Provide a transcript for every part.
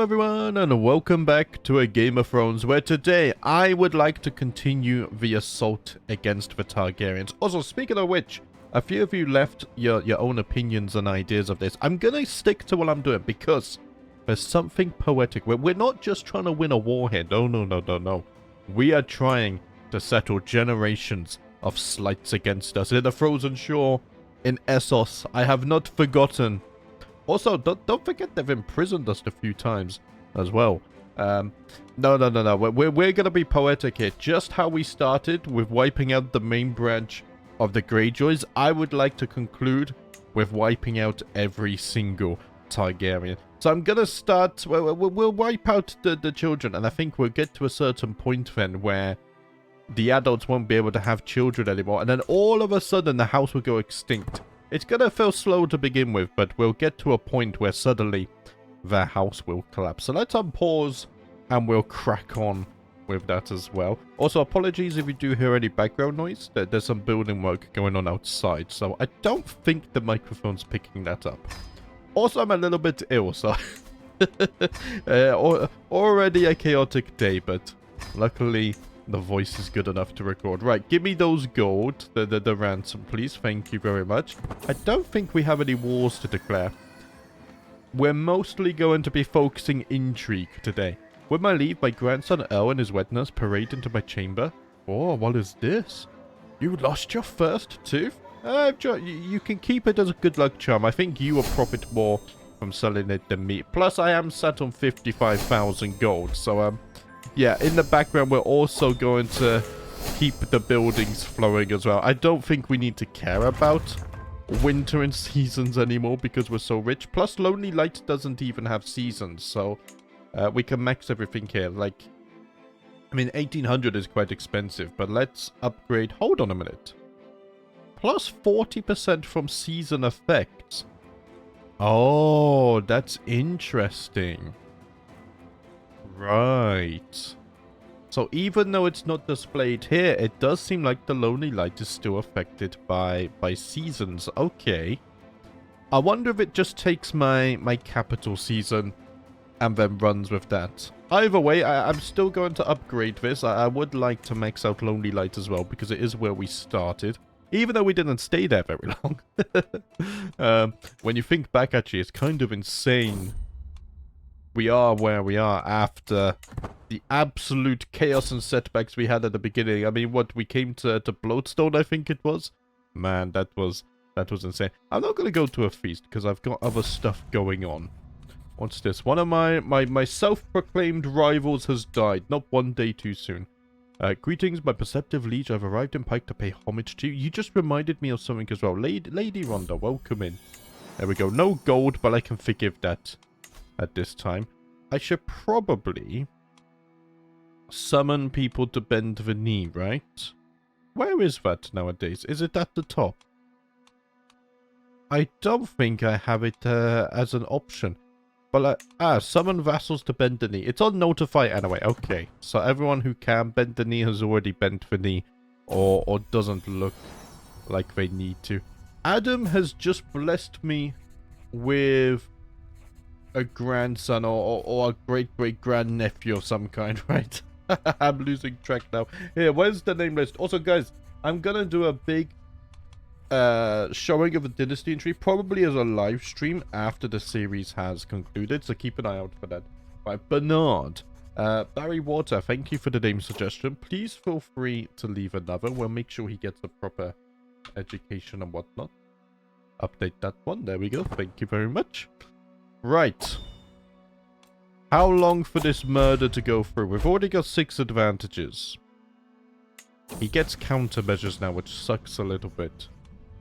Hello everyone and welcome back to a Game of Thrones, where today I would like to continue the assault against the Targaryens. Also, speaking of which, a few of you left your own opinions and ideas of this. I'm gonna stick to what I'm doing because there's something poetic. We're not just trying to win a war here. No. We are trying to settle generations of slights against us. In the Frozen Shore, in Essos, I have not forgotten. Also, don't forget they've imprisoned us a few times as well. No. We're going to be poetic here. Just how we started with wiping out the main branch of the Greyjoys, I would like to conclude with wiping out every single Targaryen. So I'm going to start... We'll wipe out the children, and I think we'll get to a certain point then where the adults won't be able to have children anymore, and then all of a sudden the house will go extinct. It's gonna feel slow to begin with, but we'll get to a point where suddenly their house will collapse. So let's unpause and we'll crack on with that as well. Also, apologies if you do hear any background noise. There's some building work going on outside, so I don't think the microphone's picking that up. Also, I'm a little bit ill, so already a chaotic day, but luckily the voice is good enough to record. Right, give me those gold, the ransom, please. Thank you very much. I don't think we have any wars to declare. We're mostly going to be focusing intrigue today. With my leave, my grandson Earl and his wet nurse parade into my chamber. Oh, what is this? You lost your first tooth? You can keep it as a good luck charm. I think you will profit more from selling it than me. Plus, I am set on 55,000 gold, so yeah, in the background, we're also going to keep the buildings flowing as well. I don't think we need to care about winter and seasons anymore because we're so rich. Plus, Lonely Light doesn't even have seasons, so we can max everything here. Like, I mean, 1800 is quite expensive, but let's upgrade. Hold on a minute. Plus 40% from season effects. Oh, that's interesting. Right. So even though it's not displayed here, it does seem like the Lonely Light is still affected by seasons. Okay. I wonder if it just takes my capital season and then runs with that. Either way, I'm still going to upgrade this. I would like to max out Lonely Light as well because it is where we started. Even though we didn't stay there very long. When you think back, actually, it's kind of insane. We are where we are after the absolute chaos and setbacks we had at the beginning. I mean, what, we came to Bloodstone, I think it was? Man, that was insane. I'm not going to go to a feast because I've got other stuff going on. What's this? One of my self-proclaimed rivals has died. Not one day too soon. Greetings, my perceptive liege. I've arrived in Pike to pay homage to you. You just reminded me of something as well. Lady Rhonda, welcome in. There we go. No gold, but I can forgive that. At this time, I should probably summon people to bend the knee, right? Where is that nowadays? Is it at the top? I don't think I have it as an option. But summon vassals to bend the knee. It's on notify anyway. Okay, so everyone who can bend the knee has already bent the knee, or doesn't look like they need to. Adam has just blessed me with a grandson or a great-great-grandnephew of some kind, right? I'm losing track now. Here, where's the name list? Also, guys, I'm gonna do a big showing of a dynasty entry, probably as a live stream after the series has concluded, so keep an eye out for that. Right, Bernard. Barry Water, thank you for the name suggestion. Please feel free to leave another. We'll make sure he gets a proper education and whatnot. Update that one. There we go. Thank you very much. Right. How long for this murder to go through? We've already got 6 advantages. He gets countermeasures now, which sucks a little bit.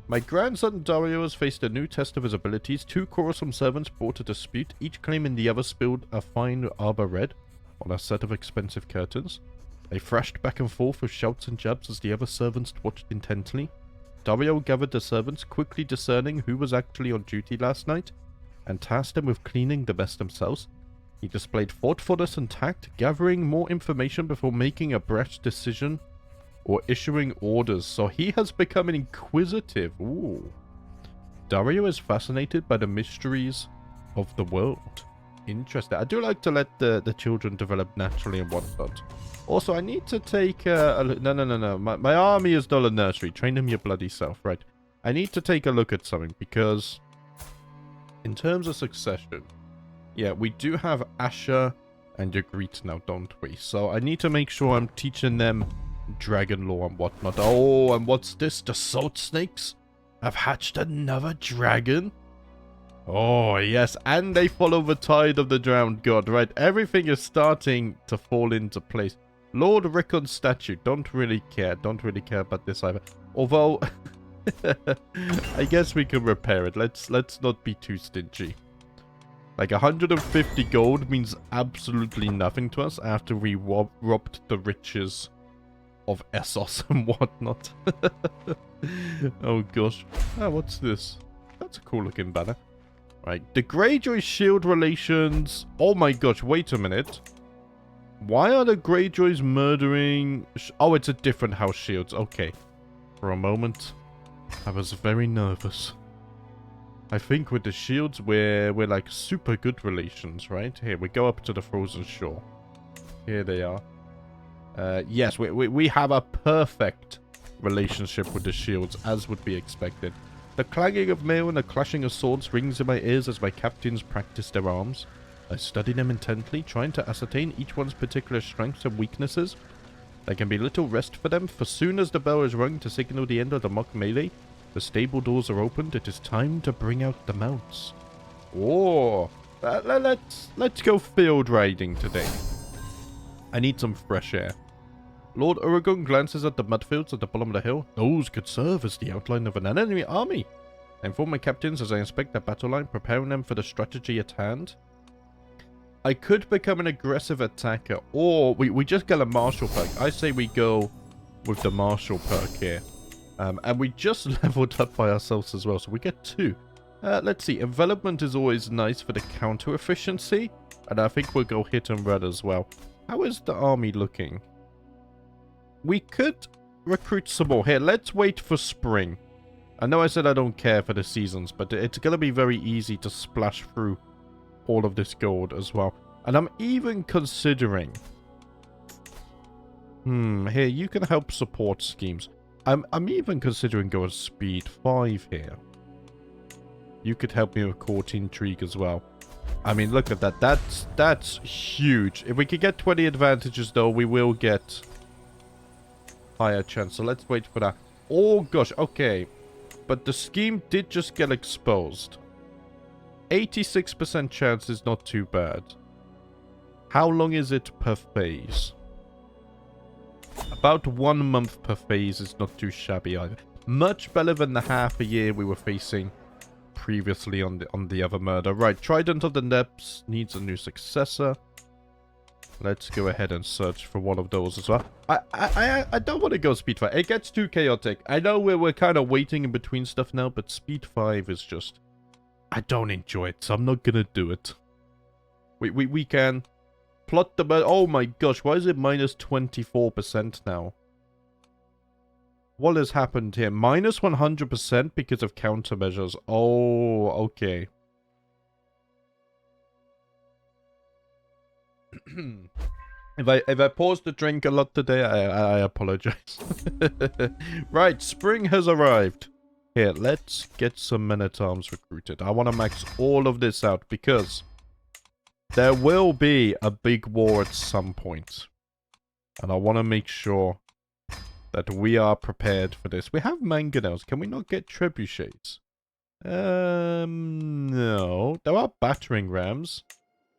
My grandson Dario has faced a new test of his abilities. 2 quarrelsome servants brought a dispute, each claiming the other spilled a fine arbor red on a set of expensive curtains. They thrashed back and forth with shouts and jabs as the other servants watched intently. Dario gathered the servants, quickly discerning who was actually on duty last night, and tasked them with cleaning the mess themselves. He displayed thoughtfulness and tact, gathering more information before making a brash decision or issuing orders. So he has become an inquisitive. Ooh. Dario is fascinated by the mysteries of the world. Interesting. I do like to let the children develop naturally and whatnot. Also, I need to take a look. No. My army is not a nursery. Train them your bloody self, right? I need to take a look at something because in terms of succession, yeah, we do have Asher and Ygritte now, don't we? So I need to make sure I'm teaching them dragon lore and whatnot. Oh, and what's this? The salt snakes have hatched another dragon? Oh, yes, and they follow the tide of the drowned god, right? Everything is starting to fall into place. Lord Rickon's statue, don't really care about this either. Although, I guess we can repair it. Let's not be too stingy. Like, 150 gold means absolutely nothing to us after we robbed the riches of Essos and whatnot. Oh, gosh. Ah, what's this? That's a cool looking banner. Right, the Greyjoy shield relations. Oh my gosh, wait a minute. Why are the Greyjoys murdering... Oh, it's a different house shields. Okay. For a moment, I was very nervous. I think with the shields, we're like super good relations, right? Here, we go up to the frozen shore. Here they are. Yes, we have a perfect relationship with the shields, as would be expected. The clanging of mail and the clashing of swords rings in my ears as my captains practice their arms. I study them intently, trying to ascertain each one's particular strengths and weaknesses. There can be little rest for them, for soon as the bell is rung to signal the end of the mock melee, the stable doors are opened. It is time to bring out the mounts. Oh, let's go field riding today. I need some fresh air. Lord Uragon glances at the mudfields at the bottom of the hill. Those could serve as the outline of an enemy army. I inform my captains as I inspect the battle line, preparing them for the strategy at hand. I could become an aggressive attacker, or we just get a martial perk. I say we go with the martial perk here. And we just leveled up by ourselves as well, so we get 2. Let's see, envelopment is always nice for the counter efficiency, and I think we'll go hit and run as well. How is the army looking? We could recruit some more. Here, let's wait for spring. I know I said I don't care for the seasons, but it's going to be very easy to splash through all of this gold as well. And I'm even considering... here, you can help support schemes. I'm even considering going speed 5 here. You could help me with court intrigue as well. I mean, look at that. That's huge. If we could get 20 advantages, though, we will get... higher chance, so let's wait for that. Oh gosh, okay. But the scheme did just get exposed. 86% chance is not too bad. How long is it per phase? About 1 month per phase is not too shabby either. Much better than the half a year we were facing previously on the other murder. Right, Trident of the Depths needs a new successor. Let's go ahead and search for one of those as well. I don't want to go speed 5. It gets too chaotic. I know we're kind of waiting in between stuff now, but speed 5 is just... I don't enjoy it, so I'm not gonna do it. We can plot the... Oh my gosh, why is it minus 24% now? What has happened here? Minus 100% because of countermeasures. Oh, okay. If I paused to drink a lot today, I apologize. Right, spring has arrived. Here, let's get some men-at-arms recruited. I want to max all of this out because there will be a big war at some point. And I want to make sure that we are prepared for this. We have mangonels. Can we not get trebuchets? No. There are battering rams.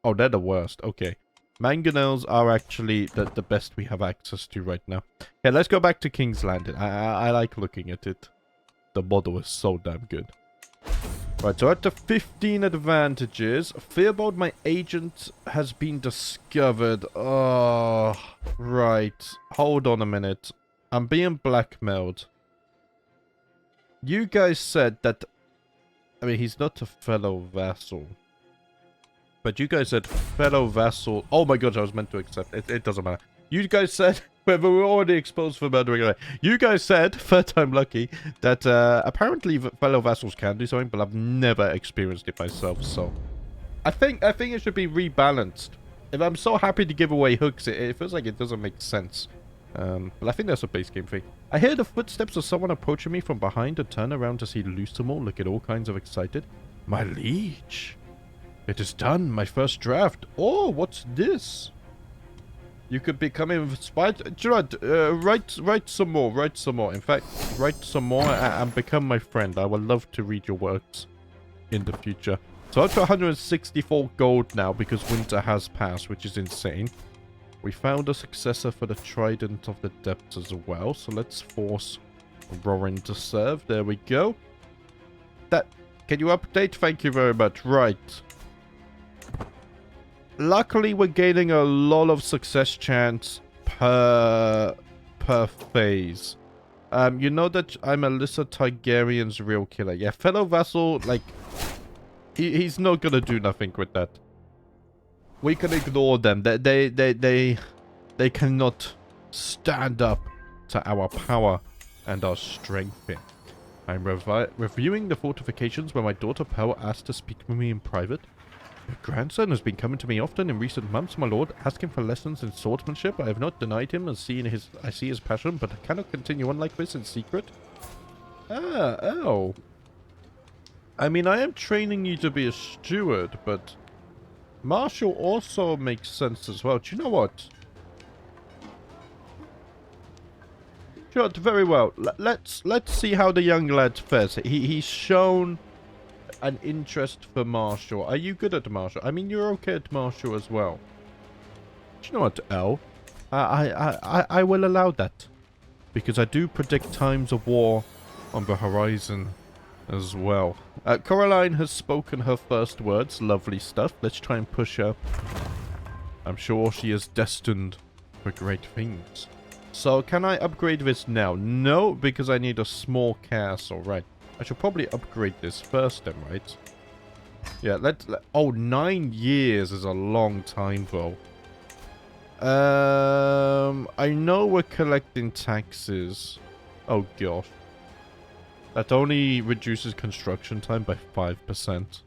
Oh, they're the worst. Okay. Mangonels are actually the best we have access to right now. Yeah, let's go back to King's Landing. I like looking at it. The model is so damn good. Right, so at the 15 advantages, Fearbold, my agent, has been discovered. Oh, right. Hold on a minute. I'm being blackmailed. You guys said that... I mean, he's not a fellow vassal. But you guys said fellow vassal... Oh my god, I was meant to accept. It doesn't matter. You guys said... But we're already exposed for murdering away. You guys said, third time lucky, that apparently fellow vassals can do something, but I've never experienced it myself, so... I think it should be rebalanced. If I'm so happy to give away hooks, it feels like it doesn't make sense. But I think that's a base game thing. I hear the footsteps of someone approaching me from behind and turn around to see Lucimo looking all kinds of excited. My liege! It is done, my first draft. Oh, what's this? You could become inspired. Gerard, write some more, write some more. In fact, write some more and become my friend. I would love to read your works in the future. So up to 164 gold now because winter has passed, which is insane. We found a successor for the Trident of the Depths as well. So let's force Rorin to serve. There we go. Can you update? Thank you very much. Right. Luckily, we're gaining a lot of success chance per phase. You know that I'm Alyssa Targaryen's real killer. Yeah, fellow vassal, like, he's not gonna do nothing with that. We can ignore them. They cannot stand up to our power and our strength here. I'm reviewing the fortifications when my daughter Pearl asked to speak with me in private. Your grandson has been coming to me often in recent months, my lord, asking for lessons in swordsmanship. I have not denied him, I see his passion, but I cannot continue on like this in secret. Oh. I mean, I am training you to be a steward, but martial also makes sense as well. Do you know what? Sure, very well. Let's see how the young lad fares. He's shown an interest for martial. Are you good at martial? I mean, you're okay at martial as well. Do you know what, Elle? I will allow that. Because I do predict times of war on the horizon as well. Coraline has spoken her first words. Lovely stuff. Let's try and push her. I'm sure she is destined for great things. So, can I upgrade this now? No, because I need a small castle. Right. I should probably upgrade this first then, right? Yeah, oh, 9 years is a long time, though. I know we're collecting taxes. Oh, gosh. That only reduces construction time by 5%.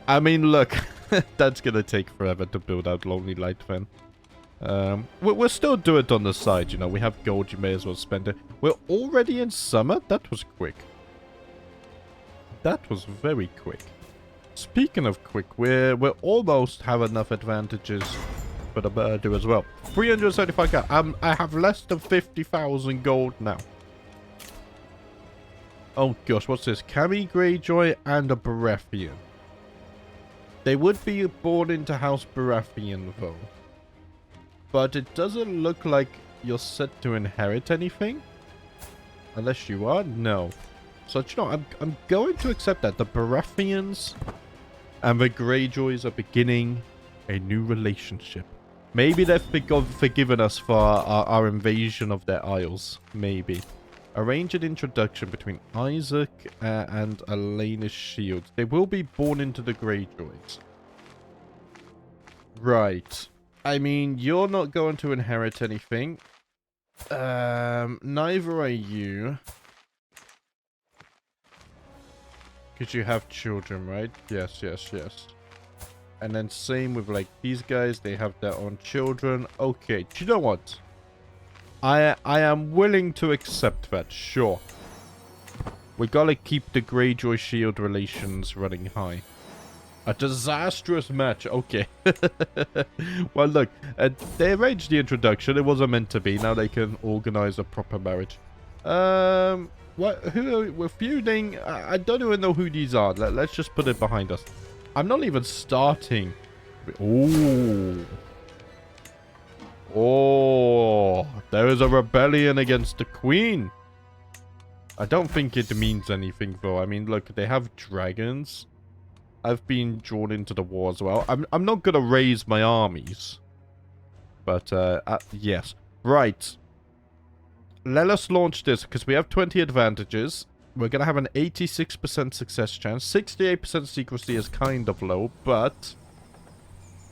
I mean, look. That's gonna take forever to build out Lonely Light then. We'll still do it on the side, you know. We have gold, you may as well spend it. We're already in summer? That was quick. That was very quick. Speaking of quick, we'll almost have enough advantages for the murder as well. 375k. I have less than 50,000 gold now. Oh gosh, what's this? Cammy Greyjoy and a Baratheon. They would be born into House Baratheon, though. But it doesn't look like you're set to inherit anything. Unless you are? No. So, you know, I'm going to accept that. The Baratheons and the Greyjoys are beginning a new relationship. Maybe they've forgiven us for our invasion of their isles. Maybe. Arrange an introduction between Isaac and Elena's shield. They will be born into the Greyjoys. Right. I mean, you're not going to inherit anything. Neither are you. Because you have children, right? Yes, yes, yes. And then same with, like, these guys. They have their own children. Okay, do you know what? I am willing to accept that, sure. We gotta keep the Greyjoy shield relations running high. A disastrous match. Okay. Well, look. They arranged the introduction. It wasn't meant to be. Now they can organize a proper marriage. What? Who? We're feuding. I don't even know who these are. Let's just put it behind us. I'm not even starting. Ooh. Oh. There is a rebellion against the queen. I don't think it means anything, though. I mean, look. They have dragons. I've been drawn into the war as well. I'm not going to raise my armies. But, yes. Right. Let us launch this, because we have 20 advantages. We're going to have an 86% success chance. 68% secrecy is kind of low, but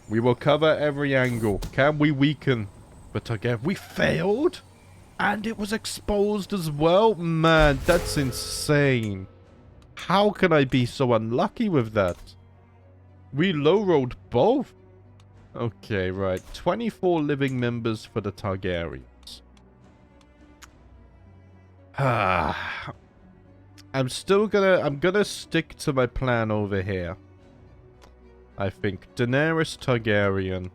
we will cover every angle. Can we weaken the Targaryen? We failed? And it was exposed as well? Man, that's insane. How can I be so unlucky with that? We low-rolled both. Okay, right. 24 living members for the Targaryens. I'm gonna stick to my plan over here. I think Daenerys Targaryen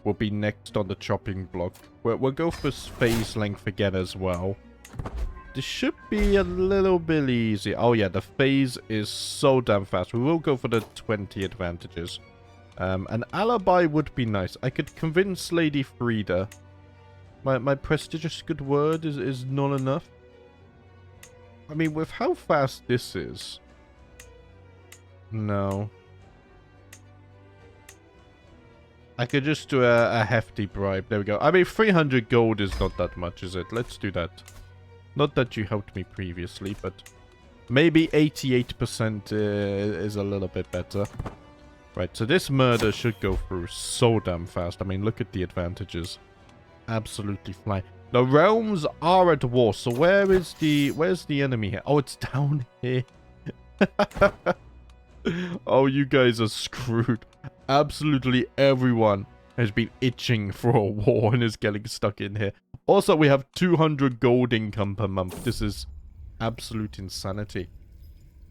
will be next on the chopping block. We'll go for phase length again as well. This should be a little bit easy. Oh yeah, the phase is so damn fast. We will go for the 20 advantages. An alibi would be nice. I could convince Lady Frida. My prestigious good word is not enough. I mean, with how fast this is... No. I could just do a hefty bribe. There we go. I mean, 300 gold is not that much, is it? Let's do that. Not that you helped me previously, but... Maybe 88% is a little bit better. Right, so this murder should go through so damn fast. I mean, look at the advantages. Absolutely fly. The realms are at war, so where's the enemy here? Oh, it's down here. Oh, you guys are screwed. Absolutely everyone has been itching for a war and is getting stuck in here. Also, we have 200 gold income per month. This is absolute insanity.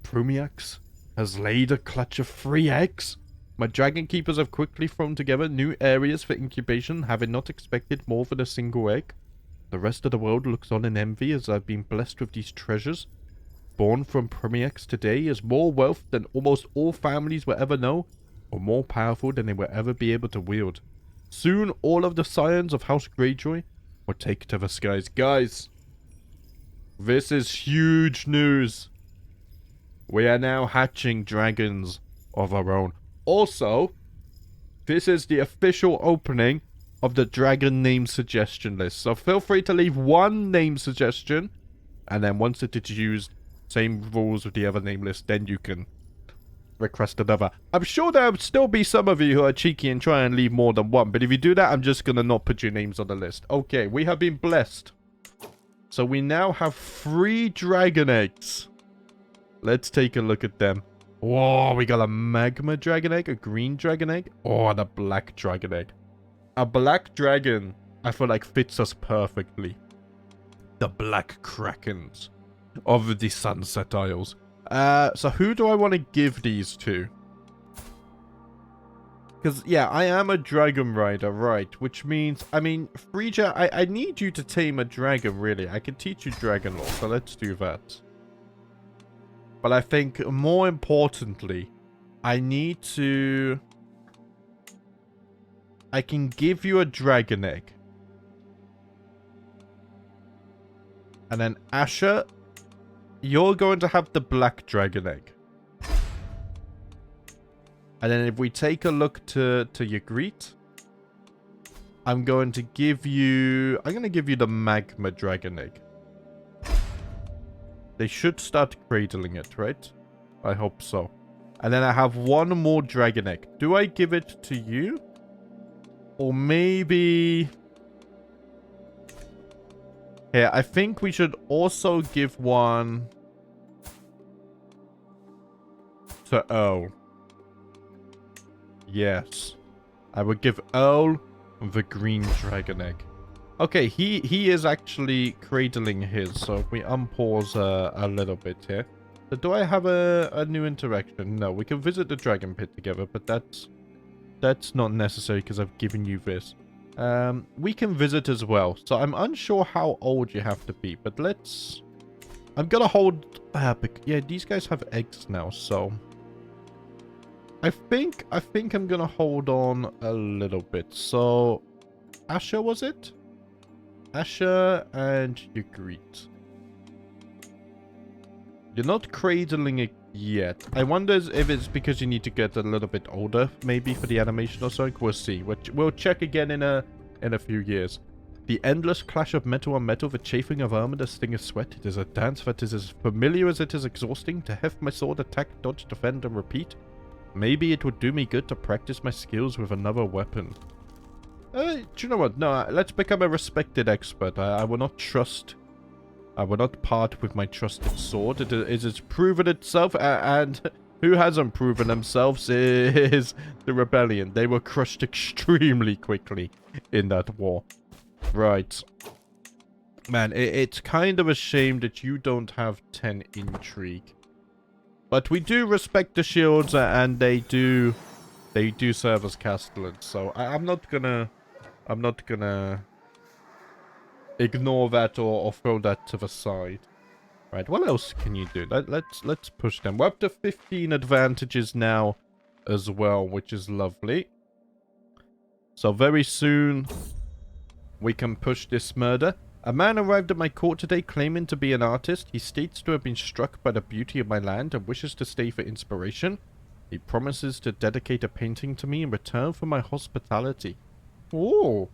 Prumiax has laid a clutch of 3 eggs. My dragon keepers have quickly thrown together new areas for incubation, having not expected more than a single egg. The rest of the world looks on in envy as I've been blessed with these treasures. Born from Prumiax today is more wealth than almost all families will ever know, or more powerful than they will ever be able to wield. Soon, all of the scions of House Greyjoy will take to the skies. Guys, this is huge news. We are now hatching dragons of our own. Also, this is the official opening of the dragon name suggestion list. So feel free to leave one name suggestion, and then once it is used, same rules with the other name list, then you can request another. I'm sure there will still be some of you who are cheeky and try and leave more than one, but if you do that, I'm just gonna not put your names on the list. Okay, we have been blessed. So we now have 3 dragon eggs. Let's take a look at them. Whoa, we got a magma dragon egg, a green dragon egg, and a black dragon egg. A black dragon, I feel like, fits us perfectly. The Black Krakens of the Sunset Isles. So who do I want to give these to? Because, yeah, I am a dragon rider, right? Which means, I mean, Frisia, I need you to tame a dragon, really. I can teach you dragon lore, so let's do that. But I think, more importantly, I need to... I can give you a dragon egg. And then Asher, you're going to have the black dragon egg. And then if we take a look to Ygritte, I'm going to give you the magma dragon egg. They should start cradling it, right? I hope so. And then I have one more dragon egg. Do I give it to you? Or maybe... Here, I think we should also give one to Earl. Yes. I would give Earl the green dragon egg. Okay, he is actually cradling his, so if we unpause a little bit here. So do I have a new interaction? No, we can visit the dragon pit together, but that's not necessary because I've given you this. We can visit as well. So I'm unsure how old you have to be, but let's... I'm gonna hold... yeah, these guys have eggs now, so... I think I'm gonna hold on a little bit. So... Asher, was it? Asher and Ygritte. You're not cradling it yet. I wonder if it's because you need to get a little bit older, maybe, for the animation or something. We'll see. We'll check again in a few years. The endless clash of metal on metal, the chafing of armor, the sting of sweat. It is a dance that is as familiar as it is exhausting. To heft my sword, attack, dodge, defend, and repeat. Maybe it would do me good to practice my skills with another weapon. Do you know what? No, let's become a respected expert. I will not trust... I will not part with my trusted sword. It has proven itself, and who hasn't proven themselves is the rebellion. They were crushed extremely quickly in that war. Right. Man, it's kind of a shame that you don't have 10 intrigue. But we do respect the shields, and they do serve as castellans. So I'm not gonna ignore that or throw that to the side. Right, what else can you do? Let's push them. We're up to 15 advantages now as well, which is lovely. So very soon we can push this murder. A man arrived at my court today claiming to be an artist. He states to have been struck by the beauty of my land and wishes to stay for inspiration. He promises to dedicate a painting to me in return for my hospitality. Oh,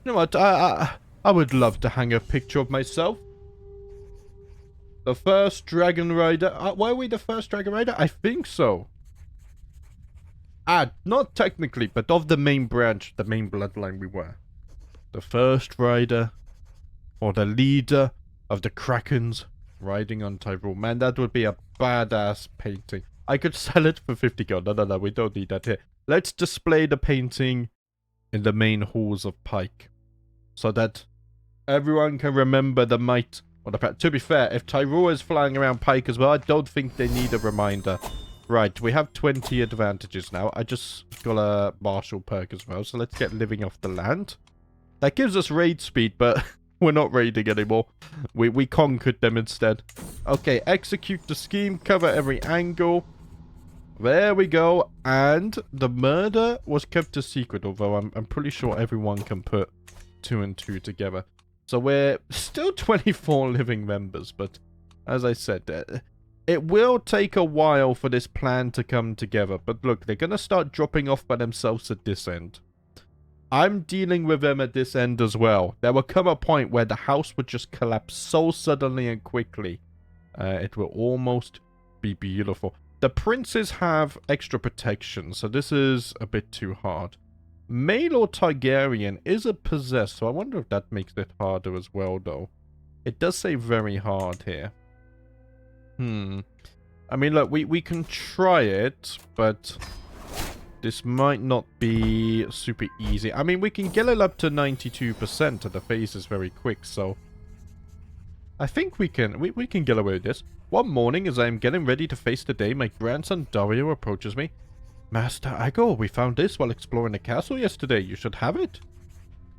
you know what? I would love to hang a picture of myself. The first Dragon Rider. Were we the first Dragon Rider? I think so. Not technically, but of the main branch, the main bloodline we were. The first rider, or the leader of the Krakens riding on Tyrol. Man, that would be a badass painting. I could sell it for 50 gold. No, we don't need that here. Let's display the painting in the main halls of Pike, so that everyone can remember the might. To be fair, if Tyrol is flying around Pike as well, I don't think they need a reminder. Right, we have 20 advantages now. I just got a martial perk as well, so let's get living off the land. That gives us raid speed, but we're not raiding anymore. We conquered them instead. Okay, execute the scheme, cover every angle. There we go. And the murder was kept a secret, although I'm pretty sure everyone can put 2 and 2 together. So we're still 24 living members, but as I said, it will take a while for this plan to come together. But look, they're going to start dropping off by themselves at this end. I'm dealing with them at this end as well. There will come a point where the house would just collapse so suddenly and quickly. It will almost be beautiful. The princes have extra protection, so this is a bit too hard. Male or Targaryen is a possessed, so I wonder if that makes it harder as well, though. It does say very hard here. I mean, look, we can try it, but this might not be super easy. I mean, we can get it up to 92%, and the phase is very quick, so I think we can get away with this. One morning, as I am getting ready to face the day, my grandson Dario approaches me. Master Agor, we found this while exploring the castle yesterday. You should have it.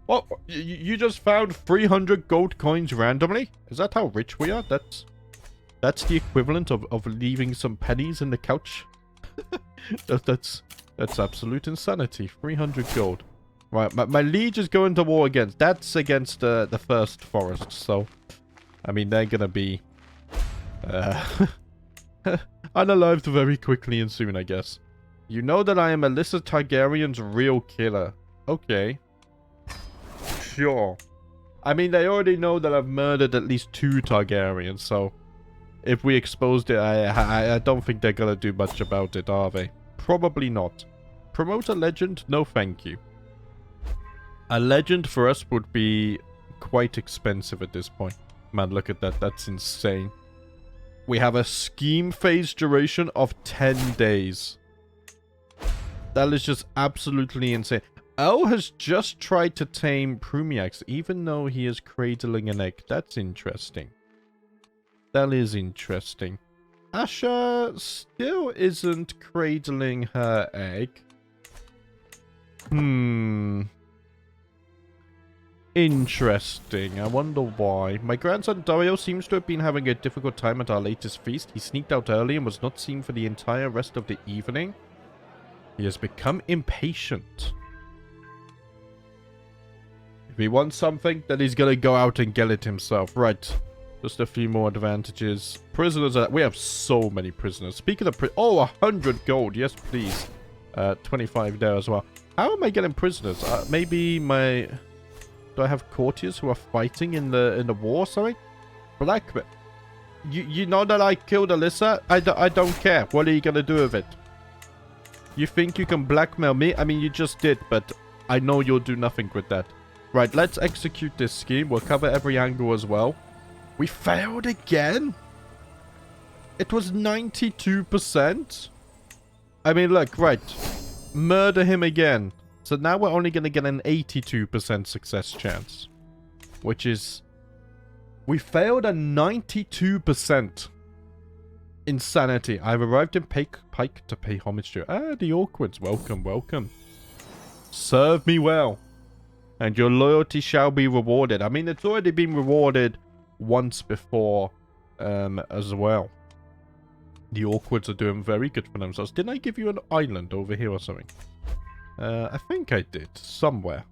What? You just found 300 gold coins randomly? Is that how rich we are? That's the equivalent of leaving some pennies in the couch. That's absolute insanity. 300 gold. Right, my liege is going to war against. That's against the first forest. So, I mean, they're gonna be unalived very quickly and soon, I guess. You know that I am Alyssa Targaryen's real killer. Okay. Sure. I mean, they already know that I've murdered at least 2 Targaryens, so if we exposed it, I don't think they're gonna do much about it, are they? Probably not. Promote a legend? No, thank you. A legend for us would be quite expensive at this point. Man, look at that. That's insane. We have a scheme phase duration of 10 days. That is just absolutely insane. El has just tried to tame Prumiax, even though he is cradling an egg. That's interesting. That is interesting. Asha still isn't cradling her egg. Interesting. I wonder why. My grandson Dario seems to have been having a difficult time at our latest feast. He sneaked out early and was not seen for the entire rest of the evening. He has become impatient. If he wants something, then he's gonna go out and get it himself. Right. Just a few more advantages. Prisoners. We have so many prisoners. Speaking of oh, 100 gold. Yes, please. 25 there as well. How am I getting prisoners? Maybe my... Do I have courtiers who are fighting in the war? Sorry? Blackmail. You know that I killed Alyssa? I don't care. What are you gonna do with it? You think you can blackmail me? I mean, you just did, but I know you'll do nothing with that. Right, let's execute this scheme. We'll cover every angle as well. We failed again? It was 92%? I mean, look, right. Murder him again. So now we're only going to get an 82% success chance. Which is... We failed a 92%. Insanity. I've arrived in Pike to pay homage to you. Ah, the Awkwards. Welcome, welcome. Serve me well. And your loyalty shall be rewarded. I mean, it's already been rewarded once before as well. The Awkwards are doing very good for themselves. Didn't I give you an island over here or something? I think I did. Somewhere.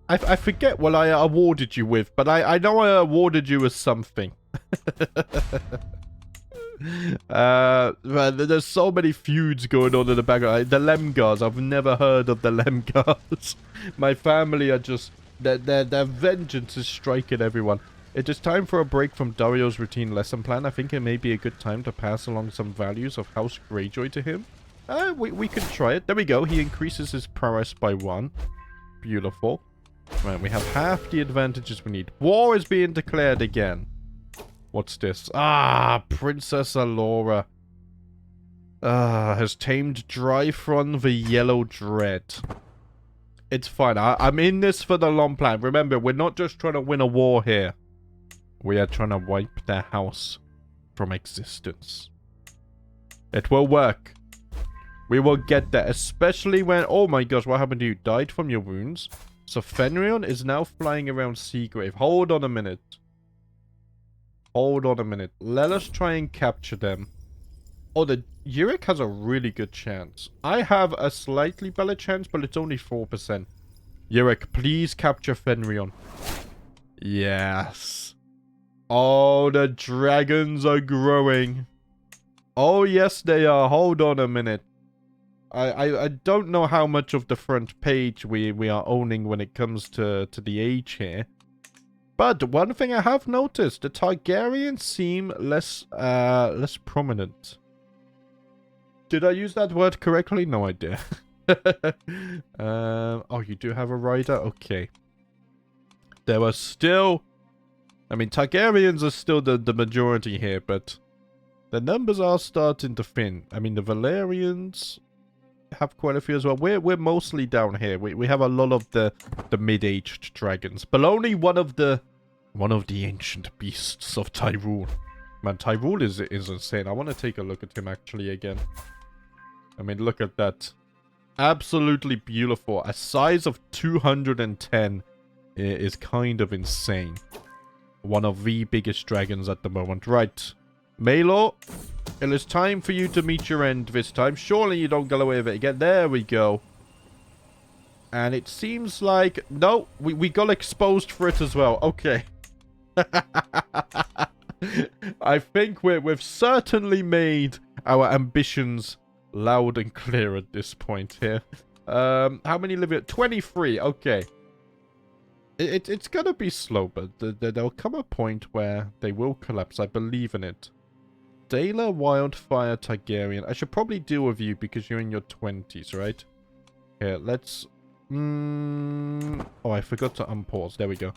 I forget what I awarded you with, but I know I awarded you with something. Man, there's so many feuds going on in the background. The Lemgars, I've never heard of the Lemgars. My family are just... Their vengeance is striking everyone. It is time for a break from Dario's routine lesson plan. I think it may be a good time to pass along some values of House Greyjoy to him. We can try it. There we go. He increases his prowess by 1. Beautiful. Right, we have half the advantages we need. War is being declared again. What's this? Ah, Princess Alora. Has tamed Dryfron the Yellow Dread. It's fine. I'm in this for the long plan. Remember, we're not just trying to win a war here. We are trying to wipe their house from existence. It will work. We will get there, especially when... Oh my gosh, what happened to you? Died from your wounds? So Fenrion is now flying around Seagrave. Hold on a minute. Hold on a minute. Let us try and capture them. Oh, the Yurik has a really good chance. I have a slightly better chance, but it's only 4%. Yurik, please capture Fenrion. Yes. Oh, the dragons are growing. Oh, yes, they are. Hold on a minute. I don't know how much of the front page we are owning when it comes to the age here. But one thing I have noticed, the Targaryens seem less prominent. Did I use that word correctly? No idea. Oh, you do have a rider? Okay. There are still... I mean, Targaryens are still the majority here, but the numbers are starting to thin. I mean, the Valerians have quite a few as well. We're mostly down here. We have a lot of the mid-aged dragons, but only one of the ancient beasts of Tyrul. Man, Tyrul is insane. I want to take a look at him actually again. I mean, look at that. Absolutely beautiful. A size of 210 is kind of insane. One of the biggest dragons at the moment. Right. Maelor, it is time for you to meet your end this time. Surely you don't get away with it again. There we go. And it seems like... No, we got exposed for it as well. Okay. I think we've certainly made our ambitions loud and clear at this point here. How many live here? 23. Okay. It's gonna be slow, but there'll come a point where they will collapse. I believe in it. Daela Wildfire Targaryen. I should probably deal with you because you're in your 20s, right? Here, let's... Oh, I forgot to unpause. There we go.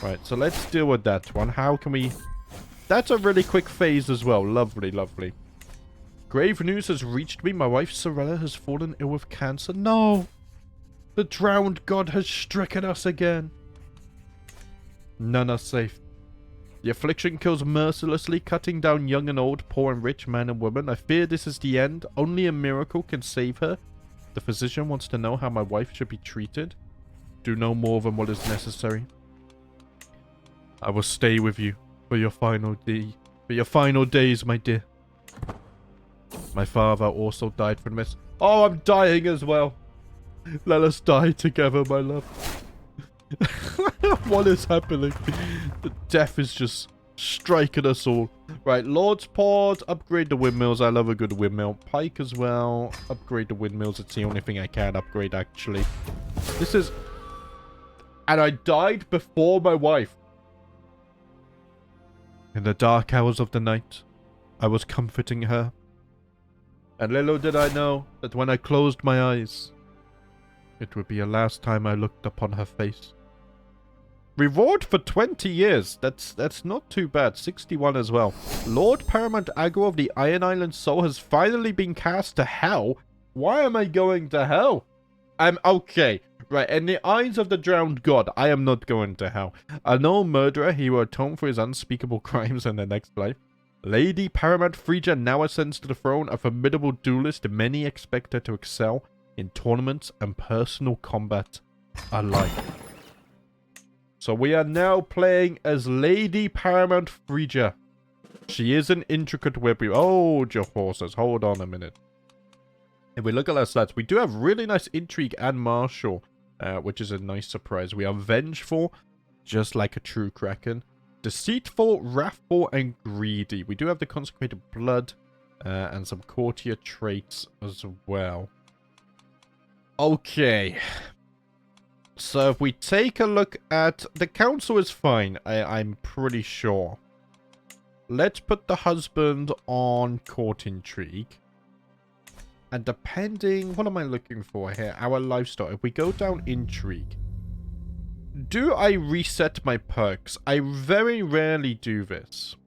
Right, so let's deal with that one. How can we... That's a really quick phase as well. Lovely, lovely. Grave news has reached me. My wife, Sorella, has fallen ill with cancer. No! The drowned god has stricken us again. None are safe. The affliction kills mercilessly, cutting down young and old, poor and rich, man and woman. I fear this is the end. Only a miracle can save her. The physician wants to know how my wife should be treated. Do no more than what is necessary. I will stay with you for your final days, my dear. My father also died from this. Oh, I'm dying as well. Let us die together, my love. What is happening? The death is just striking us all. Right, Lord's Port, upgrade the windmills. I love a good windmill. Pike as well. Upgrade the windmills. It's the only thing I can upgrade, actually. This is... And I died before my wife. In the dark hours of the night, I was comforting her. And little did I know that when I closed my eyes, it would be the last time I looked upon her face. Reward for 20 years. That's not too bad. 61 as well. Lord Paramount AGOT of the Iron Island Soul has finally been cast to hell. Why am I going to hell? I'm okay. Right, in the eyes of the drowned god, I am not going to hell. A known murderer, he will atone for his unspeakable crimes in the next life. Lady Paramount Frigga now ascends to the throne, a formidable duelist many expect her to excel in tournaments and personal combat alike. So we are now playing as Lady Paramount Frigga. She is an intricate whippy. Hold your horses, hold on a minute. If we look at our stats, we do have really nice intrigue and martial, which is a nice surprise. We are vengeful, just like a true kraken. Deceitful, wrathful, and greedy. We do have the consecrated blood and some courtier traits as well. Okay. So if we take a look at... The council is fine, I'm pretty sure. Let's put the husband on court intrigue. And depending... What am I looking for here? Our lifestyle. If we go down intrigue... Do I reset my perks? I very rarely do this.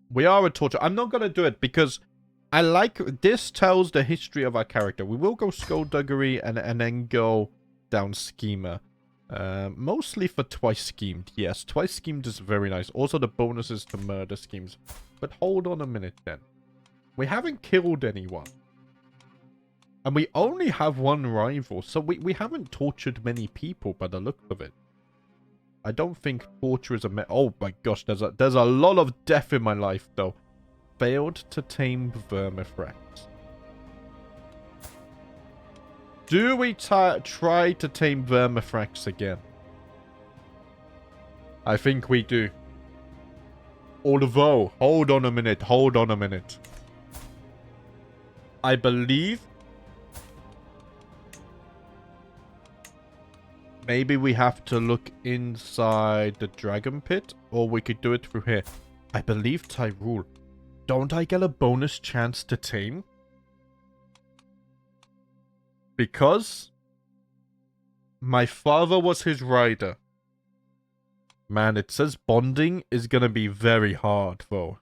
We are a torture. I'm not going to do it because I like... This tells the history of our character. We will go skullduggery and then go down schemer. Mostly for twice schemed. Yes, twice schemed is very nice. Also the bonuses to murder schemes. But hold on a minute then. We haven't killed anyone. And we only have one rival, so we haven't tortured many people by the look of it. I don't think torture is a... Oh my gosh, there's a lot of death in my life, though. Failed to tame Vermithrax. Do we try to tame Vermithrax again? I think we do. Although, hold on a minute, hold on a minute. I believe... Maybe we have to look inside the dragon pit, or we could do it through here. I believe Tyrul. Don't I get a bonus chance to tame? Because my father was his rider. Man, it says bonding is gonna be very hard, though.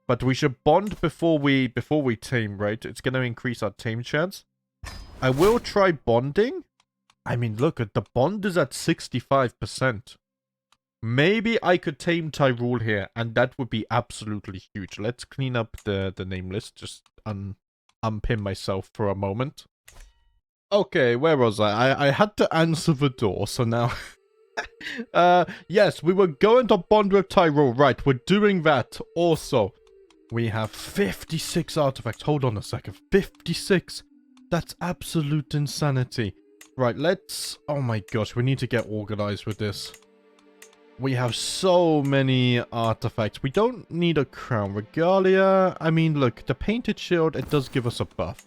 But we should bond before we tame, right? It's gonna increase our tame chance. I will try bonding. I mean, look, the bond is at 65%. Maybe I could tame Tyrul here, and that would be absolutely huge. Let's clean up the name list. Just unpin myself for a moment. Okay, where was I? I had to answer the door, so now... yes, we were going to bond with Tyrul. Right, we're doing that. Also, we have 56 artifacts. Hold on a second. 56? That's absolute insanity. Right, let's... Oh my gosh, we need to get organized with this. We have so many artifacts. We don't need a crown. Regalia... I mean, look, the painted shield, it does give us a buff.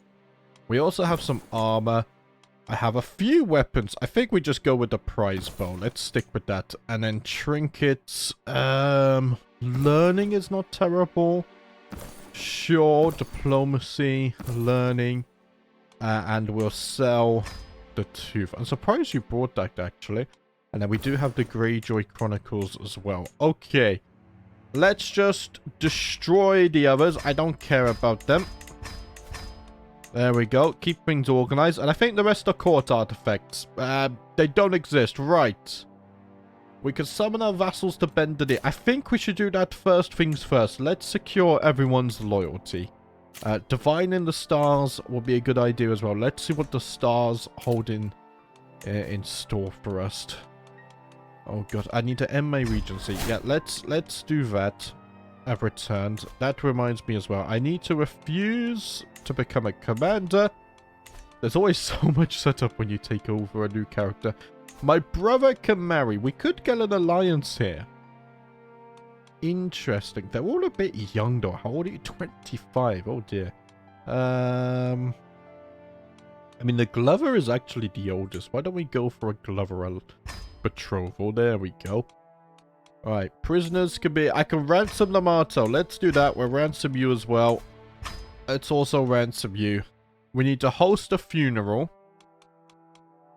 We also have some armor. I have a few weapons. I think we just go with the prize bow. Let's stick with that. And then trinkets. Learning is not terrible. Sure, diplomacy, learning. And we'll sell... the tooth. I'm surprised you brought that, actually. And then we do have the Greyjoy Chronicles as well. Okay. Let's just destroy the others. I don't care about them. There we go. Keep things organized. And I think the rest are court artifacts. They don't exist. Right. We can summon our vassals to bend the knee. I think we should do that first things first. Let's secure everyone's loyalty. Divine in the stars will be a good idea as well. Let's see what the stars hold in store for us. Oh god, I need to end my regency. Yeah, let's do that. I've returned. That reminds me as well. I need to refuse to become a commander. There's always so much setup when you take over a new character. My brother can marry. We could get an alliance here. Interesting. They're all a bit young though. How old are you? 25. Oh dear. I mean, the Glover is actually the oldest. Why don't we go for a Glover betrothal? There we go. Alright, prisoners can be... I can ransom Lamato. Let's do that. We'll ransom you as well. Let's also ransom you. We need to host a funeral.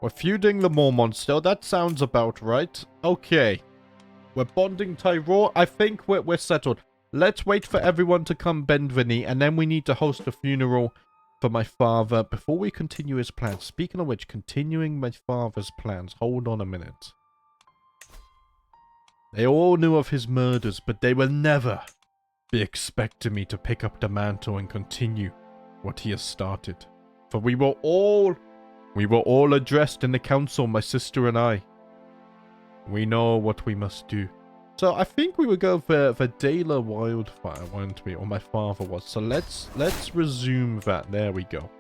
We're feuding the Mormons still. That sounds about right. Okay. We're bonding Tyror. I think we're settled. Let's wait for everyone to come bend the knee, and then we need to host a funeral for my father before we continue his plans. Speaking of which, continuing my father's plans. Hold on a minute. They all knew of his murders, but they will never be expecting me to pick up the mantle and continue what he has started. For we were all addressed in the council, my sister and I. We know what we must do. So I think we would go for Dela Wildfire, weren't we? Or my father was. So let's resume that. There we go.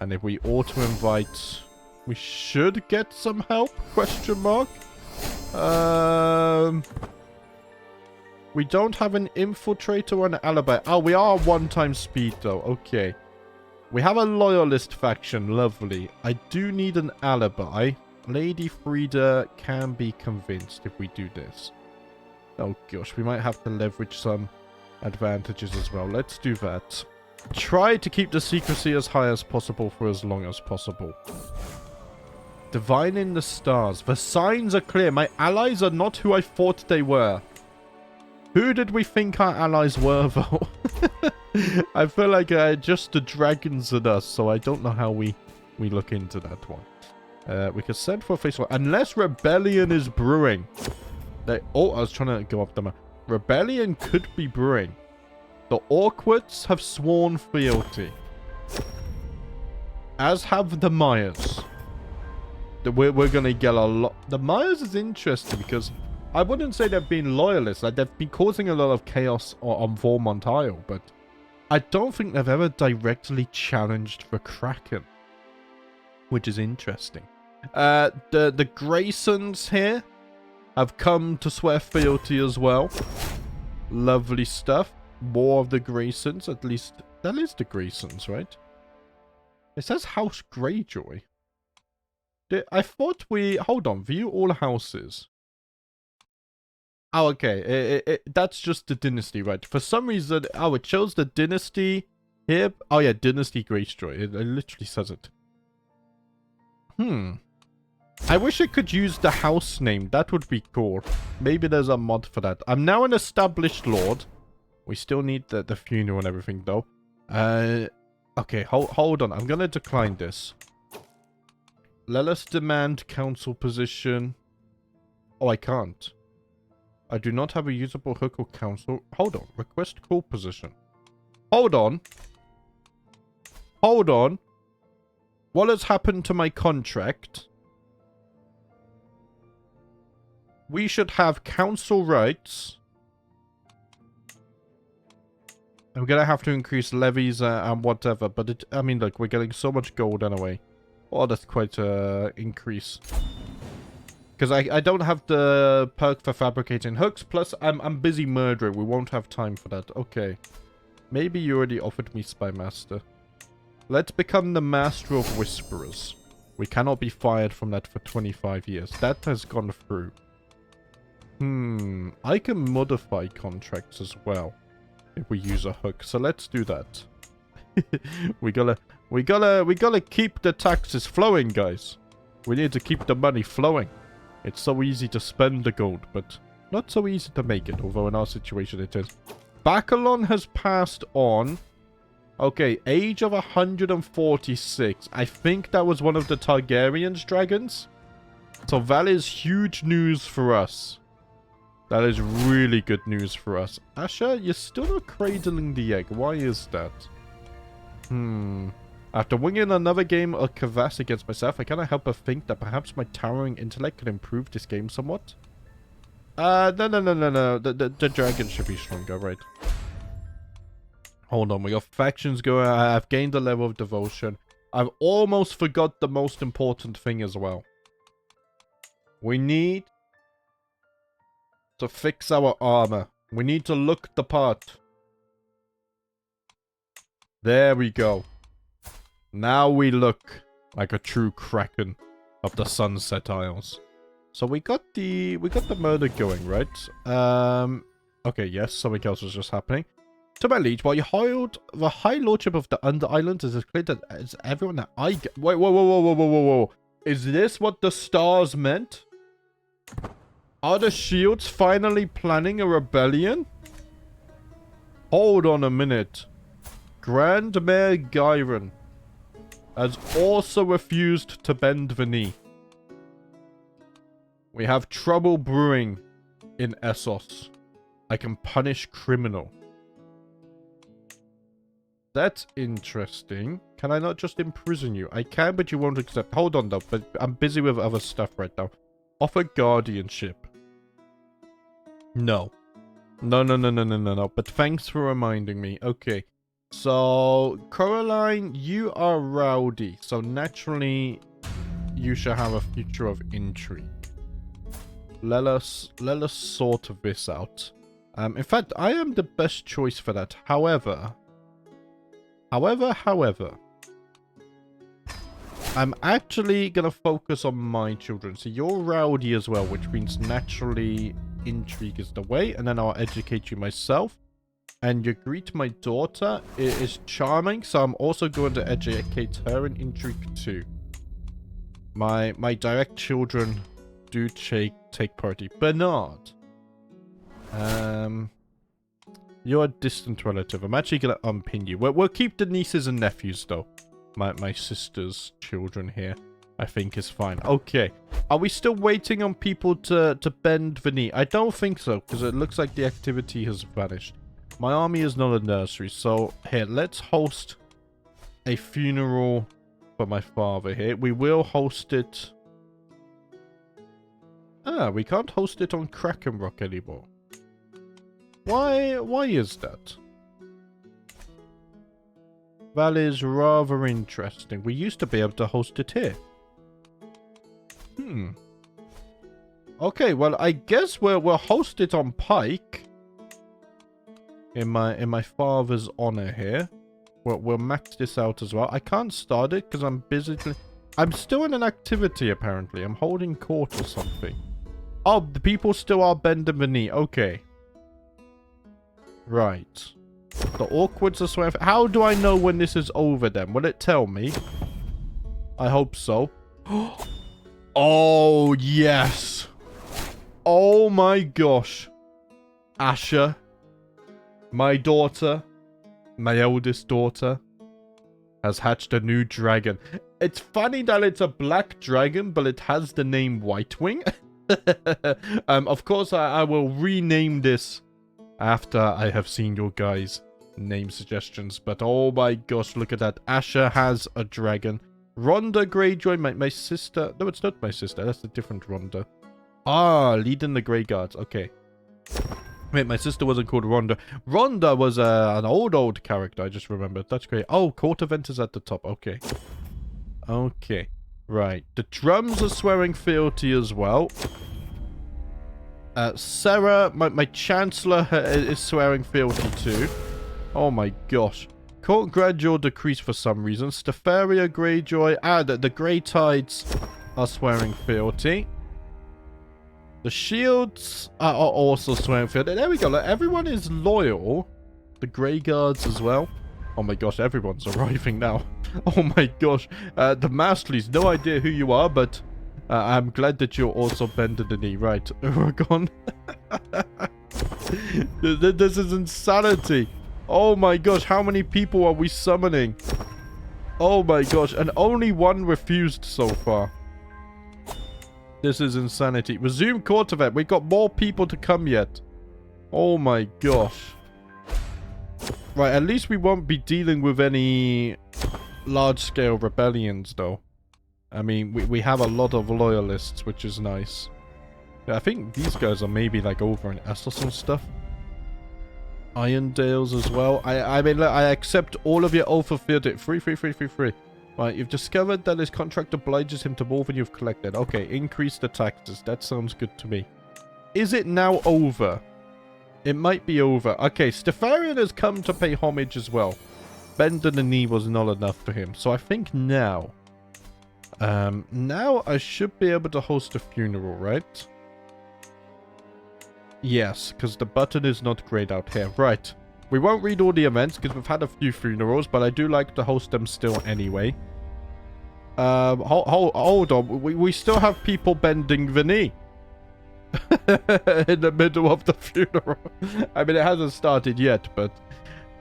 And if we auto-invite, we should get some help? Question mark. We don't have an infiltrator or an alibi. Oh, we are 1 speed though. Okay. We have a loyalist faction. Lovely. I do need an alibi. Lady Frida can be convinced if we do this. Oh gosh, we might have to leverage some advantages as well. Let's do that. Try to keep the secrecy as high as possible for as long as possible. Divining the stars. The signs are clear. My allies are not who I thought they were. Who did we think our allies were, though? I feel like just the dragons and us, so I don't know how we look into that one. We could send for a face. Unless rebellion is brewing. Oh, I was trying to go up the map. Rebellion could be brewing. The Awkwards have sworn fealty. As have the Myers. We're going to get a lot. The Myers is interesting because I wouldn't say they've been loyalists. Like, they've been causing a lot of chaos on Vormont Isle, but I don't think they've ever directly challenged the Kraken, which is interesting. The Graysons here have come to swear fealty as well. Lovely stuff. More of the Graysons, at least. That is the Graysons, right? It says House Greyjoy. I thought we... Hold on. View all houses. Oh, okay. That's just the dynasty, right? For some reason... Oh, it shows the dynasty here. Oh, yeah. Dynasty Greyjoy. It literally says it. I wish I could use the house name. That would be cool. Maybe there's a mod for that. I'm now an established lord. We still need the funeral and everything, though. Okay, hold on. I'm going to decline this. Let us demand council position. Oh, I can't. I do not have a usable hook or council. Hold on. Request call position. Hold on. Hold on. What has happened to my contract? We should have council rights. I'm going to have to increase levies and whatever. But I mean, look, we're getting so much gold anyway. Oh, that's quite an increase. Because I don't have the perk for fabricating hooks. Plus, I'm busy murdering. We won't have time for that. Okay. Maybe you already offered me Spy Master. Let's become the Master of Whisperers. We cannot be fired from that for 25 years. That has gone through. I can modify contracts as well. If we use a hook. So let's do that. We gotta keep the taxes flowing, guys. We need to keep the money flowing. It's so easy to spend the gold, but not so easy to make it, although in our situation it is. Bacalon has passed on. Okay, age of 146. I think that was one of the Targaryen's dragons. So that is huge news for us. That is really good news for us. Asha, you're still not cradling the egg. Why is that? After winning another game of Kvass against myself, I cannot help but think that perhaps my towering intellect could improve this game somewhat. No. The dragon should be stronger, right? Hold on, we got factions going. I've gained a level of devotion. I've almost forgot the most important thing as well. We need to fix our armor. We need to look the part. There we go. Now we look like a true Kraken of the Sunset Isles. So we got the murder going, right? Okay, yes, something else was just happening. To my liege, while you hold the High Lordship of the Under Islands, it is clear that it's everyone that I get. Wait, whoa. Is this what the stars meant? Are the shields finally planning a rebellion? Hold on a minute. Grand Mayor Gyron has also refused to bend the knee. We have trouble brewing in Essos. I can punish criminal. That's interesting. Can I not just imprison you? I can, but you won't accept. Hold on, though. But I'm busy with other stuff right now. Offer guardianship. No. No. But thanks for reminding me. Okay. So, Coraline, you are rowdy. So, naturally, you shall have a future of intrigue. Let us sort this out. In fact, I am the best choice for that. However, I'm actually gonna focus on my children. So you're rowdy as well, which means naturally intrigue is the way, and then I'll educate you myself. And you greet my daughter is charming, so I'm also going to educate her in intrigue too. My direct children do take party. Bernard. You're a distant relative. I'm actually gonna unpin you. We'll keep the nieces and nephews though. My sister's children here, I think is fine. Okay. Are we still waiting on people to bend the knee? I don't think so, because it looks like the activity has vanished. My army is not a nursery, so here, let's host a funeral for my father here. We will host it. Ah, we can't host it on Kraken Rock anymore. Why is that? That is rather interesting. We used to be able to host it here. Okay, well, I guess we'll host it on Pike. In my father's honor here. We'll max this out as well. I can't start it because I'm busy. I'm still in an activity, apparently. I'm holding court or something. Oh, the people still are bending the knee. Okay. Right. The awkwards are swearing. How do I know when this is over then? Will it tell me? I hope so. Oh, yes. Oh my gosh. Asher. My daughter. My eldest daughter. Has hatched a new dragon. It's funny that it's a black dragon, but it has the name Whitewing. Of course, I will rename this after I have seen your guys' name suggestions. But oh my gosh, look at that. Asher has a dragon. Rhonda Greyjoy, my sister. No, it's not my sister. That's a different Rhonda. Ah, leading the Grey Guards. Okay. Wait, my sister wasn't called Rhonda. Rhonda was an old character. I just remembered. That's great. Oh, court event is at the top. Okay. Okay. Right. The drums are swearing fealty as well. Sarah, my chancellor, is swearing fealty too. Oh my gosh. Court gradual decrease for some reason. Stefaria Greyjoy. Ah, the Grey Tides are swearing fealty. The shields are also swearing fealty. There we go. Like, everyone is loyal. The Grey Guards as well. Oh my gosh, everyone's arriving now. Oh my gosh. The Masterleys, no idea who you are, but I'm glad that you're also bending the knee. Right, Aragon. This is insanity. Oh my gosh, how many people are we summoning? Oh my gosh, and only one refused so far. This is insanity. Resume court event. We've got more people to come yet. Oh my gosh. Right, at least we won't be dealing with any large-scale rebellions, though. I mean, we have a lot of loyalists, which is nice. Yeah, I think these guys are maybe, like, over in Essos and stuff. Irondales as well. I mean, look, I accept all of your oath of fealty. Free. Right, you've discovered that his contract obliges him to more than you've collected. Okay, increase the taxes. That sounds good to me. Is it now over? It might be over. Okay, Stefarian has come to pay homage as well. Bending the knee was not enough for him. So I think now... now I should be able to host a funeral, right? Yes, because the button is not grayed out here. Right. We won't read all the events because we've had a few funerals, but I do like to host them still anyway. Hold on. We still have people bending the knee. In the middle of the funeral. I mean, it hasn't started yet, but...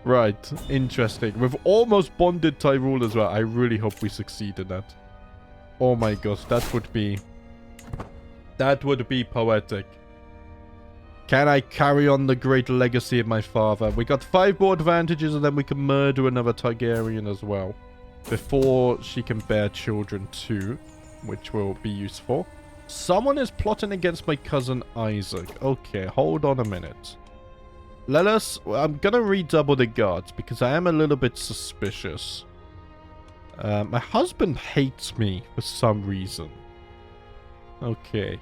Right. Interesting. We've almost bonded Tyrell as well. I really hope we succeed in that. Oh my gosh, that would be... That would be poetic. Can I carry on the great legacy of my father? We got 5 more advantages, and then we can murder another Targaryen as well. Before she can bear children too, which will be useful. Someone is plotting against my cousin Isaac. Okay, hold on a minute. Let us... I'm gonna redouble the guards, because I am a little bit suspicious. My husband hates me for some reason. Okay.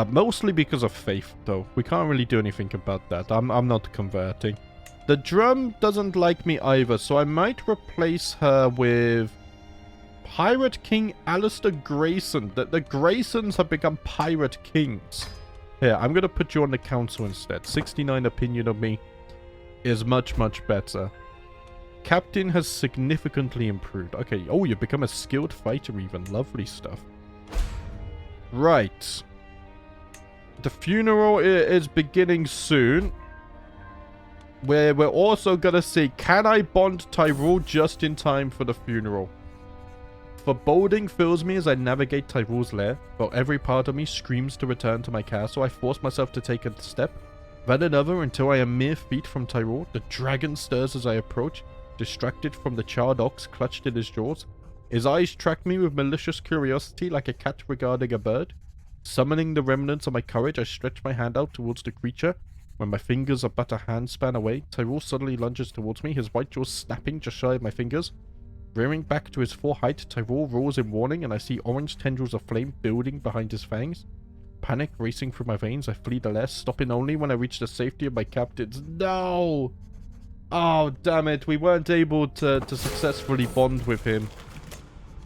Mostly because of faith, though. We can't really do anything about that. I'm not converting. The drum doesn't like me either, so I might replace her with Pirate King Alistair Grayson. The Graysons have become Pirate Kings. Here, I'm going to put you on the council instead. 69 opinion of me is much, much better. Captain has significantly improved. Okay, oh, you've become a skilled fighter even. Lovely stuff. Right. The funeral is beginning soon. Where we're also going to see, can I bond Tyrell just in time for the funeral? Foreboding fills me as I navigate Tyrell's lair, while every part of me screams to return to my castle. I force myself to take a step, then another until I am mere feet from Tyrell. The dragon stirs as I approach, distracted from the charred ox clutched in his jaws. His eyes track me with malicious curiosity like a cat regarding a bird. Summoning the remnants of my courage, I stretch my hand out towards the creature. When my fingers are but a handspan away, Tyrell suddenly lunges towards me, his white jaws snapping just shy of my fingers. Rearing back to his full height, Tyrell roars in warning, and I see orange tendrils of flame building behind his fangs. Panic racing through my veins, I flee the lair, stopping only when I reach the safety of my captives. No! Oh, damn it, we weren't able to successfully bond with him.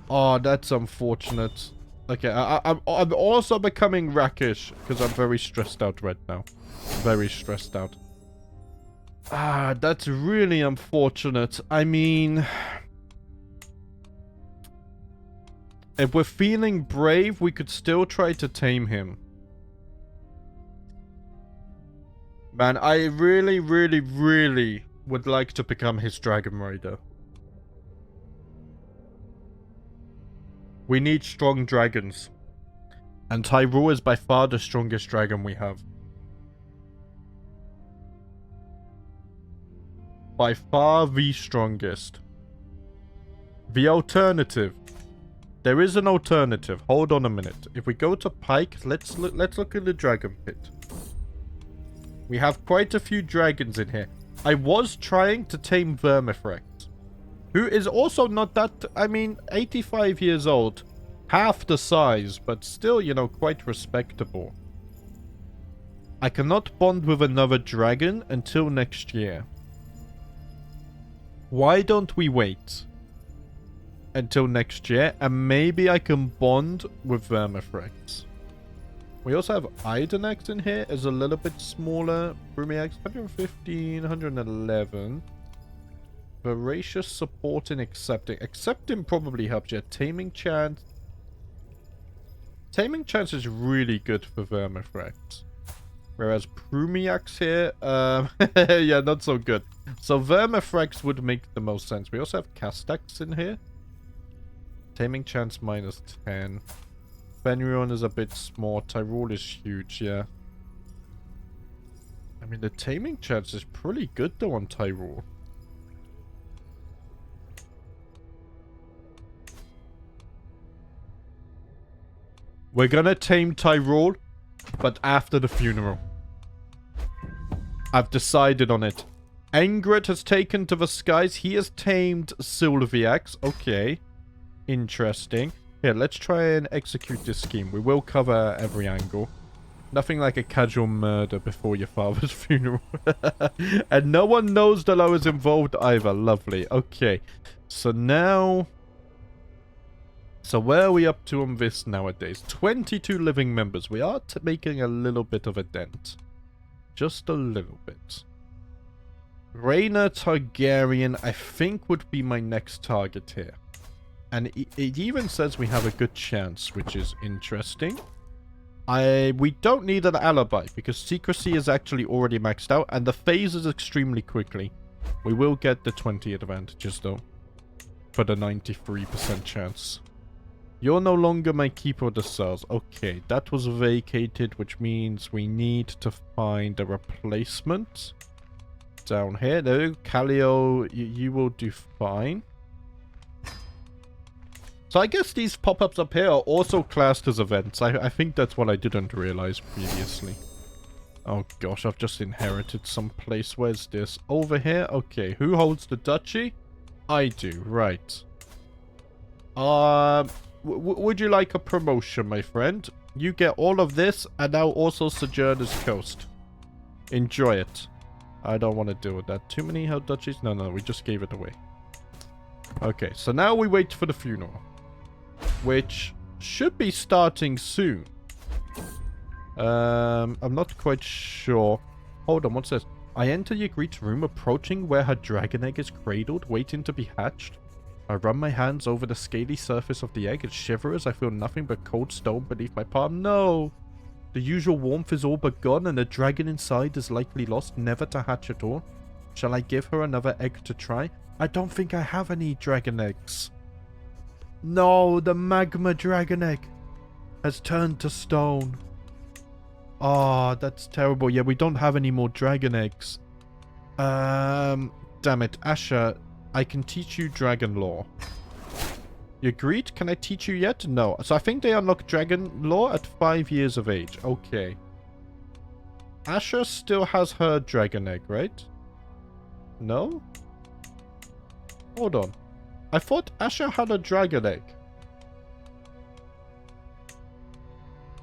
Oh, that's unfortunate. Okay, I'm also becoming rakish, because I'm very stressed out right now. Very stressed out. Ah, that's really unfortunate. I mean... If we're feeling brave, we could still try to tame him. Man, I really, really, really would like to become his Dragon Rider. We need strong dragons. And Tyrell is by far the strongest dragon we have. By far the strongest. The alternative. There is an alternative. Hold on a minute. If we go to Pike, let's look at the dragon pit. We have quite a few dragons in here. I was trying to tame Vermithrax, who is also not that, I mean, 85 years old. Half the size, but still, you know, quite respectable. I cannot bond with another dragon until next year. Why don't we wait until next year, and maybe I can bond with Vermithrax. We also have Idonax in here, is a little bit smaller. Brumiax, 115, 111. Voracious, supporting, accepting. Accepting probably helps you. Taming chance. Taming chance is really good for Vermithrax. Whereas Brumiax here, yeah, not so good. So Vermithrax would make the most sense. We also have Castax in here. Taming chance minus 10. Fenrion is a bit small. Tyrell is huge, yeah. I mean, the taming chance is pretty good though on Tyrell. We're gonna tame Tyrell, but after the funeral. I've decided on it. Engret has taken to the skies. He has tamed Sylviax. Okay. Interesting. Here, let's try and execute this scheme. We will cover every angle. Nothing like a casual murder before your father's funeral. And no one knows that I was involved either. Lovely. Okay. So now... So where are we up to on this nowadays? 22 living members. We are making a little bit of a dent. Just a little bit. Rhaena Targaryen, I think, would be my next target here. And it even says we have a good chance, which is interesting. We don't need an alibi, because secrecy is actually already maxed out, and the phases extremely quickly. We will get the 20 advantages, though, for the 93% chance. You're no longer my keeper of the cells. Okay, that was vacated, which means we need to find a replacement. Down here. No, Calio, you will do fine. So I guess these pop-ups up here are also classed as events. I think that's what I didn't realize previously. Oh gosh, I've just inherited some place. Where's this? Over here? Okay, who holds the duchy? I do, right. Would you like a promotion, my friend? You get all of this, and now also Sojourner's Coast. Enjoy it. I don't want to deal with that. Too many held duchies? No, we just gave it away. Okay, so now we wait for the funeral, which should be starting soon. I'm not quite sure. Hold on, what's this? I enter Ygritte's room, approaching where her dragon egg is cradled, waiting to be hatched. I run my hands over the scaly surface of the egg and shiver as I feel nothing but cold stone beneath my palm. No! The usual warmth is all but gone, and the dragon inside is likely lost, never to hatch at all. Shall I give her another egg to try? I don't think I have any dragon eggs. No, the magma dragon egg has turned to stone. Oh, that's terrible. Yeah, we don't have any more dragon eggs. Damn it. Asher, I can teach you dragon lore. You agreed? Can I teach you yet? No. So I think they unlock dragon lore at 5 years of age. Okay. Asher still has her dragon egg, right? No? Hold on. I thought Asher had a dragon egg.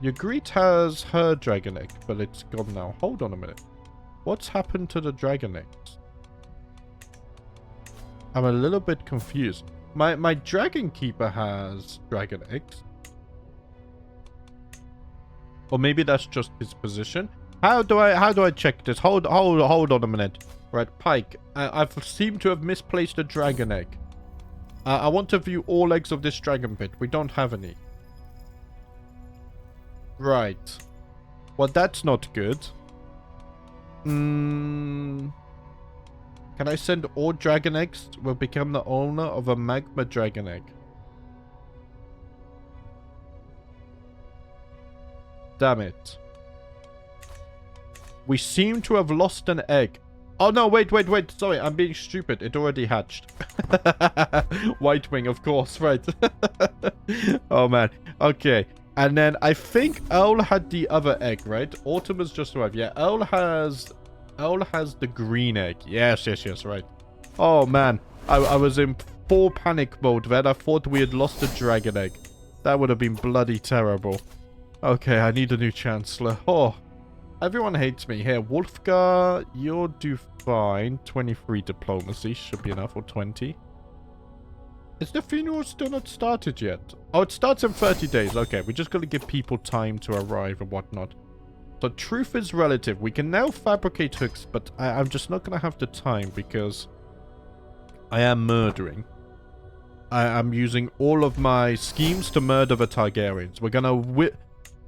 Ygritte has her dragon egg, but it's gone now. Hold on a minute. What's happened to the dragon eggs? I'm a little bit confused. My dragon keeper has dragon eggs. Or maybe that's just his position. How do I check this? Hold on a minute. Right, Pike. I've seemed to have misplaced a dragon egg. I want to view all eggs of this dragon pit. We don't have any. Right. Well, that's not good. Can I send all dragon eggs? Will become the owner of a magma dragon egg. Damn it. We seem to have lost an egg. Oh no, wait. Sorry, I'm being stupid. It already hatched. White wing, of course, right. Oh man. Okay. And then I think Earl had the other egg, right? Autumn has just arrived. Yeah, Earl has the green egg. Yes, right. Oh man. I was in full panic mode then. I thought we had lost a dragon egg. That would have been bloody terrible. Okay, I need a new chancellor. Oh. Everyone hates me. Here, Wolfgar, you'll do fine. 23 diplomacy should be enough, or 20. Is the funeral still not started yet? Oh, it starts in 30 days. Okay, we're just going to give people time to arrive and whatnot. So truth is relative. We can now fabricate hooks, but I'm just not going to have the time because I am murdering. I'm using all of my schemes to murder the Targaryens. We're going to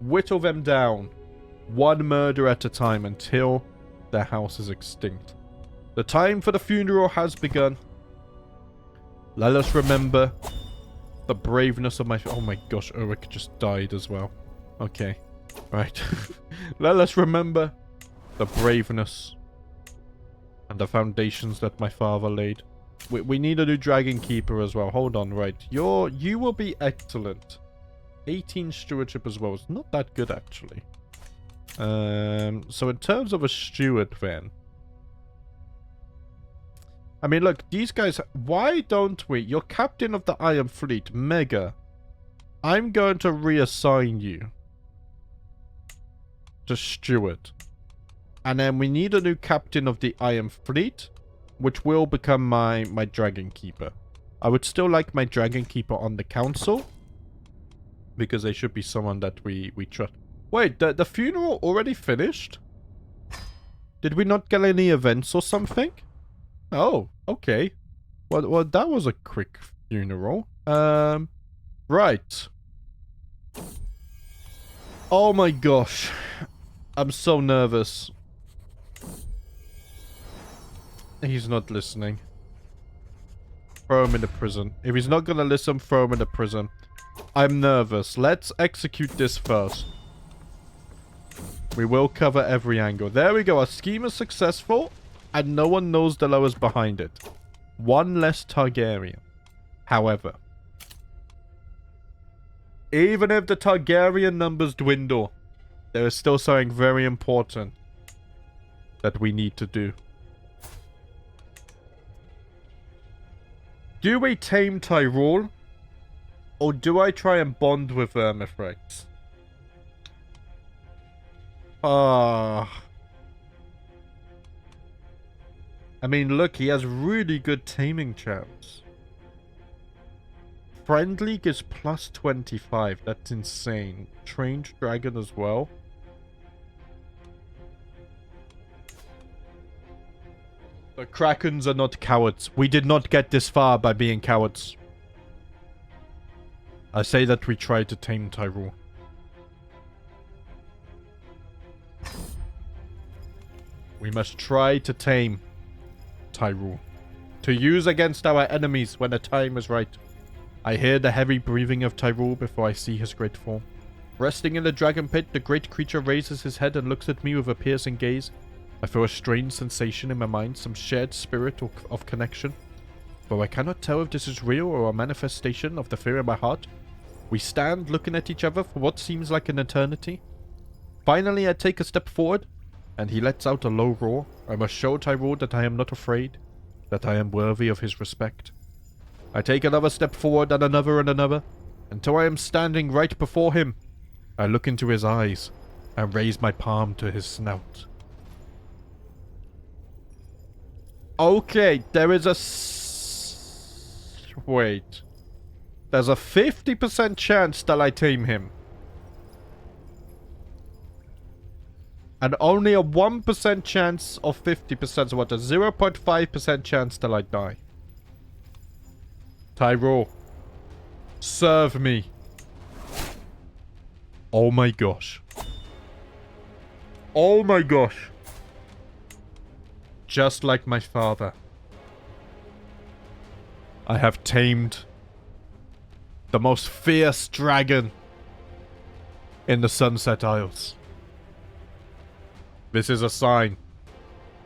whittle them down. One murder at a time until their house is extinct. The time for the funeral has begun. Let us remember the braveness of my... Oh my gosh, Ulrich just died as well. Okay. Right. Let us remember the braveness and the foundations that my father laid. We need a new dragon keeper as well. Hold on, right. You will be excellent. 18 stewardship as well. It's not that good, actually. So in terms of a steward then, I mean, look, these guys, why don't we, you're captain of the Iron Fleet, Mega, I'm going to reassign you to steward, and then we need a new captain of the Iron Fleet, which will become my dragon keeper. I would still like my dragon keeper on the council, because they should be someone that we trust. Wait, the funeral already finished? Did we not get any events or something? Oh, okay. Well, that was a quick funeral. Right. Oh my gosh. I'm so nervous. He's not listening. Throw him in the prison. If he's not gonna listen, throw him in the prison. I'm nervous. Let's execute this first. We will cover every angle. There we go. Our scheme is successful. And no one knows the lowest behind it. One less Targaryen. However, even if the Targaryen numbers dwindle, there is still something very important that we need to do. Do we tame Tyrell? Or do I try and bond with Vermithrax? I mean, look, he has really good taming chance. Friendly gives plus 25. That's insane. Trained dragon as well. The Krakens are not cowards. We did not get this far by being cowards. I say that we tried to tame Tyrell. We must try to tame Tyrell. To use against our enemies when the time is right. I hear the heavy breathing of Tyrell before I see his great form. Resting in the dragon pit, the great creature raises his head and looks at me with a piercing gaze. I feel a strange sensation in my mind, some shared spirit of connection. Though I cannot tell if this is real or a manifestation of the fear in my heart. We stand looking at each other for what seems like an eternity. Finally, I take a step forward, and he lets out a low roar. I must show Tyrell that I am not afraid, that I am worthy of his respect. I take another step forward and another, until I am standing right before him. I look into his eyes, and raise my palm to his snout. Okay, there is a wait. There's a 50% chance that I tame him. And only a 1% chance of 50%, so what, a 0.5% chance that I die. Tyrell, serve me. Oh my gosh. Oh my gosh. Just like my father, I have tamed the most fierce dragon in the Sunset Isles. This is a sign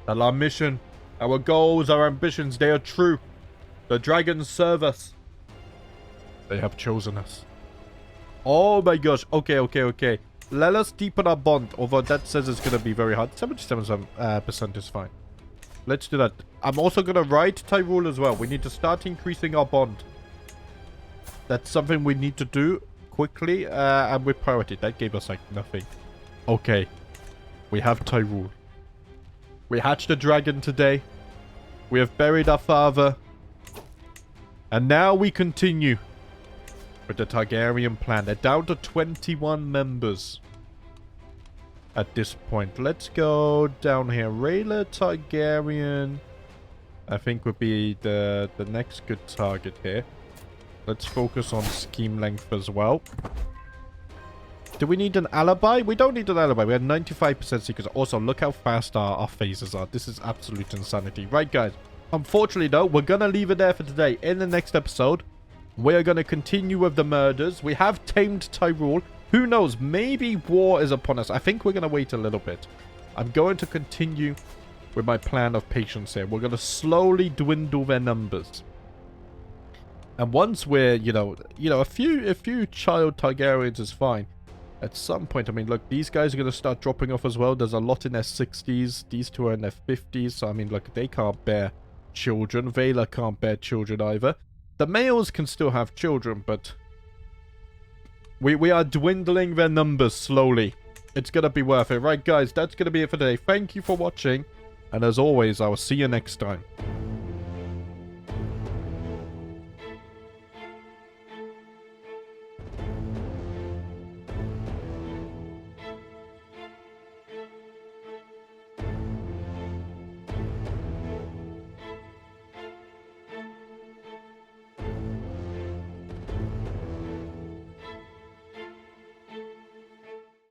that our mission, our goals, our ambitions, they are true. The dragons serve us. They have chosen us. Oh my gosh. Okay. Let us deepen our bond, although that says it's going to be very hard. 77% is fine. Let's do that. I'm also going to ride Tyrell as well. We need to start increasing our bond. That's something we need to do quickly and with priority. That gave us like nothing. Okay. We have Tyrell. We hatched a dragon today. We have buried our father. And now we continue with the Targaryen plan. They're down to 21 members at this point. Let's go down here. Rhaela Targaryen, I think, would be the next good target here. Let's focus on scheme length as well. Do we need an alibi? We don't need an alibi. We have 95% secrets. Also, look how fast our phases are. This is absolute insanity. Right, guys. Unfortunately, though, we're going to leave it there for today. In the next episode, we're going to continue with the murders. We have tamed Tyrell. Who knows? Maybe war is upon us. I think we're going to wait a little bit. I'm going to continue with my plan of patience here. We're going to slowly dwindle their numbers. And once we're, a few child Targaryens is fine. At some point, I mean, look, these guys are going to start dropping off as well. There's a lot in their 60s. These two are in their 50s. So, I mean, look, they can't bear children. Rhaela can't bear children either. The males can still have children, but we are dwindling their numbers slowly. It's going to be worth it. Right, guys, that's going to be it for today. Thank you for watching. And as always, I will see you next time.